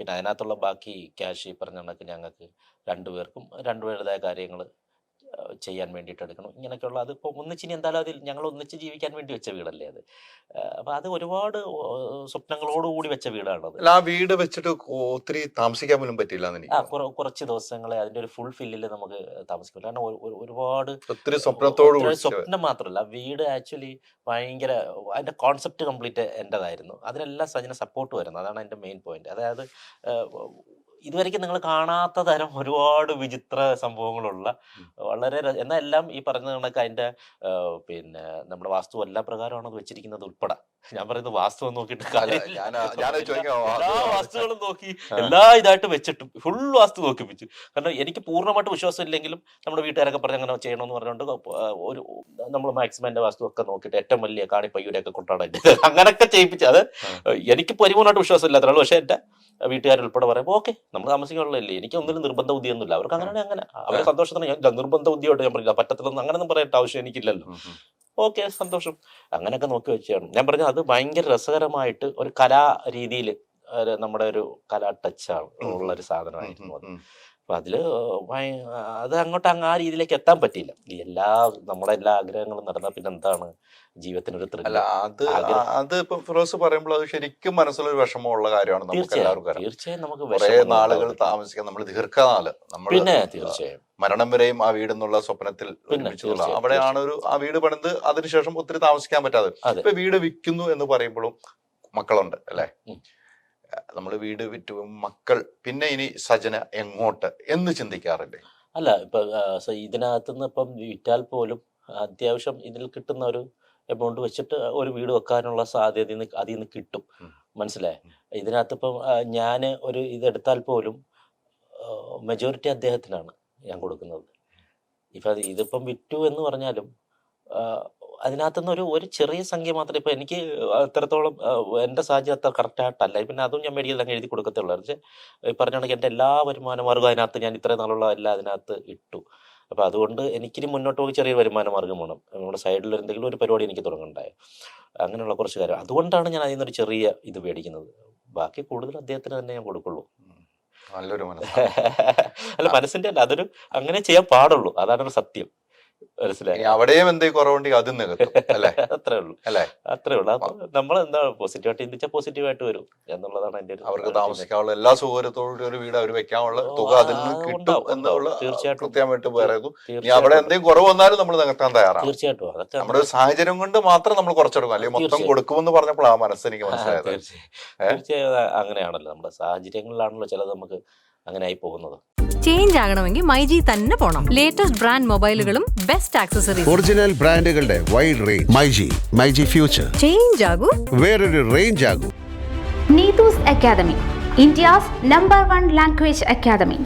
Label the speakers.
Speaker 1: പിന്നെ അതിനകത്തുള്ള ബാക്കി ക്യാഷ് ഈ പറഞ്ഞ കണക്ക് ഞങ്ങൾക്ക് രണ്ടുപേർക്കും രണ്ടുപേരുടേതായ കാര്യങ്ങൾ ചെയ്യാൻ വേണ്ടിയിട്ട് എടുക്കണം. ഇങ്ങനെയൊക്കെയുള്ള അത് ഇപ്പോൾ ഒന്നിച്ചിനി എന്തായാലും അതിൽ ഞങ്ങൾ ഒന്നിച്ച് ജീവിക്കാൻ വേണ്ടി വെച്ച വീടല്ലേ അത്. അപ്പോൾ അത് ഒരുപാട് സ്വപ്നങ്ങളോടുകൂടി വെച്ച വീടാണത്.
Speaker 2: അല്ല, ആ വീട് വെച്ചിട്ട് ഒത്തിരി താമസിക്കാൻ പോലും പറ്റില്ല
Speaker 1: കുറച്ച് ദിവസങ്ങളെ അതിൻ്റെ ഒരു ഫുൾ ഫില്ലിൽ നമുക്ക് താമസിക്കില്ല. കാരണം ഒരുപാട്
Speaker 2: ഒത്തിരി സ്വപ്നത്തോട്
Speaker 1: സ്വപ്നം മാത്രമല്ല, വീട് ആക്ച്വലി ഭയങ്കര അതിൻ്റെ കോൺസെപ്റ്റ് കംപ്ലീറ്റ് എൻ്റെതായിരുന്നു. അതിനെല്ലാം സജിന സപ്പോർട്ട് വരുന്നത്. അതാണ് എൻ്റെ മെയിൻ പോയിന്റ്. അതായത് ഇതുവരെയ്ക്കും നിങ്ങൾ കാണാത്ത തരം ഒരുപാട് വിചിത്ര സംഭവങ്ങളുള്ള വളരെ എന്നാൽ എല്ലാം ഈ പറഞ്ഞ കണക്ക് അതിൻ്റെ പിന്നെ നമ്മുടെ വാസ്തു എല്ലാ പ്രകാരമാണ് അത് വെച്ചിരിക്കുന്നത് ഉൾപ്പെടെ. ഞാൻ പറയുന്നത് വാസ്തു നോക്കിയിട്ട് എല്ലാ വാസ്തുകളും നോക്കി എല്ലാ ഇതായിട്ട് വെച്ചിട്ട് ഫുൾ വാസ്തു നോക്കിപ്പിച്ചു. കാരണം എനിക്ക് പൂർണ്ണമായിട്ട് വിശ്വാസം ഇല്ലെങ്കിലും നമ്മുടെ വീട്ടുകാരൊക്കെ പറഞ്ഞ് അങ്ങനെ ചെയ്യണമെന്ന് പറഞ്ഞുകൊണ്ട് ഒരു നമ്മൾ മാക്സിമം എൻ്റെ വാസ്തു ഒക്കെ നോക്കിയിട്ട് ഏറ്റവും വലിയ കാണിപ്പയ്യൂരൊക്കെ കൊണ്ടാടാൻ അങ്ങനെയൊക്കെ ചെയ്യിപ്പിച്ചു. അത് എനിക്ക് പരിപൂർണ്ണമായിട്ട് വിശ്വാസം ഇല്ലാത്തതാണ്. പക്ഷേ എൻ്റെ വീട്ടുകാരുൾപ്പെടെ പറയുമ്പോൾ ഓക്കെ നമ്മൾ താമസിക്കാനുള്ളതല്ലേ, എനിക്ക് ഒന്നിനും നിർബന്ധ ബുദ്ധിയൊന്നുമില്ല. അവർക്ക് അങ്ങനെ അവരെ സന്തോഷത്തിന് ഞാൻ നിർബന്ധ ബുദ്ധിയോട്ട് ഞാൻ പറയില്ല, പറ്റത്തില്ലെന്ന് അങ്ങനെയൊന്നും പറയേണ്ട ആവശ്യം എനിക്കില്ലല്ലോ. ഓക്കെ, സന്തോഷം. അങ്ങനെയൊക്കെ നോക്കി വെച്ചാണ് ഞാൻ പറഞ്ഞത്. അത് ഭയങ്കര രസകരമായിട്ട് ഒരു കലാ രീതിയിൽ നമ്മുടെ ഒരു കലാ ടച്ചാണ് ഉള്ളൊരു സാധനമായിരുന്നു അത്. അപ്പൊ അതില് അത് അങ്ങോട്ട് ആ രീതിയിലേക്ക് എത്താൻ പറ്റിയില്ല. നമ്മുടെ എല്ലാ ആഗ്രഹങ്ങളും നടന്നാൽ പിന്നെ എന്താണ് ജീവിതത്തിനൊരു
Speaker 2: അത് ഇപ്പൊ ഫിറോസ് പറയുമ്പോൾ അത് ശരിക്കും മനസ്സിലൊരു വിഷമമുള്ള കാര്യമാണ്. നമുക്ക് എല്ലാവർക്കും
Speaker 1: തീർച്ചയായും നമുക്ക്
Speaker 2: കുറെ നാളുകൾ താമസിക്കാൻ, നമ്മൾ ദീർഘനാള് നമ്മൾ
Speaker 1: തീർച്ചയായും
Speaker 2: മരണം വരെയും ആ വീടെന്നുള്ള സ്വപ്നത്തിൽ അവിടെയാണ് ആ വീട് പണിത് അതിനുശേഷം ഒത്തിരി താമസിക്കാൻ പറ്റാതെ ഇപ്പൊ വീട് വിൽക്കുന്നു എന്ന് പറയുമ്പോഴും മക്കളുണ്ട് അല്ലെ, നമ്മൾ വീട് വിറ്റു മക്കൾ, പിന്നെ ഇനി സജന എങ്ങോട്ട് എന്ന് ചിന്തിക്കാറില്ലേ?
Speaker 1: അല്ല, ഇപ്പൊ ഇതിനകത്തുനിന്ന് ഇപ്പം വിറ്റാൽ പോലും അത്യാവശ്യം ഇതിൽ കിട്ടുന്ന ഒരു എമൗണ്ട് വെച്ചിട്ട് ഒരു വീട് വെക്കാനുള്ള സാധ്യത അതിൽ നിന്ന് കിട്ടും. മനസ്സിലായി? ഇതിനകത്ത് ഇപ്പം ഞാൻ ഒരു ഇതെടുത്താൽ പോലും മെജോറിറ്റി അദ്ദേഹത്തിനാണ് ഞാൻ കൊടുക്കുന്നത്. ഇതിപ്പം വിറ്റു എന്ന് പറഞ്ഞാലും അതിനകത്തുനിന്ന് ഒരു ചെറിയ സംഖ്യ മാത്രമേ ഇപ്പം എനിക്ക് അത്രത്തോളം എൻ്റെ സാഹചര്യം അത്ര കറക്റ്റായിട്ടല്ല. പിന്നെ അതും ഞാൻ മേടിക്കൽ അങ്ങ് എഴുതി കൊടുക്കത്തുള്ളൂ. പക്ഷേ ഈ പറഞ്ഞാണെങ്കിൽ എൻ്റെ എല്ലാ വരുമാന മാർഗ്ഗവും അതിനകത്ത് ഞാൻ ഇത്രയും നാളുള്ള എല്ലാം അതിനകത്ത് ഇട്ടു. അപ്പോൾ അതുകൊണ്ട് എനിക്കിനി മുന്നോട്ട് പോയി ചെറിയ വരുമാന മാർഗ്ഗം വേണം. നമ്മുടെ സൈഡിൽ എന്തെങ്കിലും ഒരു പരിപാടി എനിക്ക് തുടങ്ങണ്ടായോ, അങ്ങനെയുള്ള കുറച്ച് കാര്യം. അതുകൊണ്ടാണ് ഞാൻ അതിൽ നിന്നൊരു ചെറിയ ഇത് മേടിക്കുന്നത്. ബാക്കി കൂടുതൽ അദ്ദേഹത്തിന് തന്നെ ഞാൻ കൊടുക്കുള്ളൂ.
Speaker 2: നല്ലൊരു
Speaker 1: അല്ല, മനസ്സിൻ്റെ അല്ല, അതൊരു അങ്ങനെ ചെയ്യാൻ പാടുള്ളൂ. അതാണ് ഒരു സത്യം. മനസ്സിലായി?
Speaker 2: അവിടെയും എന്തെങ്കിലും കുറവുണ്ടെങ്കിൽ അത് നികത്തും അല്ലേ?
Speaker 1: അത്രേ ഉള്ളൂ. അപ്പൊ നമ്മൾ എന്താ പോസിറ്റീവായിട്ട് ചിന്തിച്ചാൽ പോസിറ്റീവായിട്ട് വരും എന്നുള്ളതാണ് എൻ്റെ ഒരു.
Speaker 2: അവർക്ക് താമസിക്കാനുള്ള എല്ലാ സൗകര്യത്തോടും ഒരു വീട് അവർ വെക്കാനുള്ള തുക അതിൽ നിന്ന് കിട്ടും എന്നുള്ള
Speaker 1: തീർച്ചയായിട്ടും
Speaker 2: കൃത്യമായിട്ട് പറയുന്നു. ഇനി അവിടെ എന്തെങ്കിലും കുറവ് വന്നാലും നമ്മൾ നികത്താൻ തയ്യാറാണ്.
Speaker 1: തീർച്ചയായിട്ടും അതൊക്കെ
Speaker 2: നമ്മുടെ ഒരു സാഹചര്യം കൊണ്ട് മാത്രം നമ്മൾ കുറച്ചെടുക്കും, അല്ലെങ്കിൽ മൊത്തം കൊടുക്കുമെന്ന് പറഞ്ഞപ്പോൾ ആ മനസ്സ് എനിക്ക് മനസ്സിലായത്.
Speaker 1: തീർച്ചയായും അങ്ങനെയാണല്ലോ, നമ്മുടെ സാഹചര്യങ്ങളിലാണല്ലോ ചിലത് നമുക്ക് അങ്ങനെ ആയി പോകുന്നത്.
Speaker 3: ചേഞ്ച് ആകണമെങ്കിൽ മൈജി തന്നെ പോണം. ലേറ്റസ്റ്റ് ബ്രാൻഡ് മൊബൈലുകളും ബെസ്റ്റ് ആക്സസറീസ്,
Speaker 4: ഒറിജിനൽ ബ്രാൻഡുകളുടെ wide range. MyG future.
Speaker 3: Change ആകൂ,
Speaker 4: വേറൊരു റേഞ്ച് ആകൂ.
Speaker 5: Neetu's Academy, India's #1 language academy.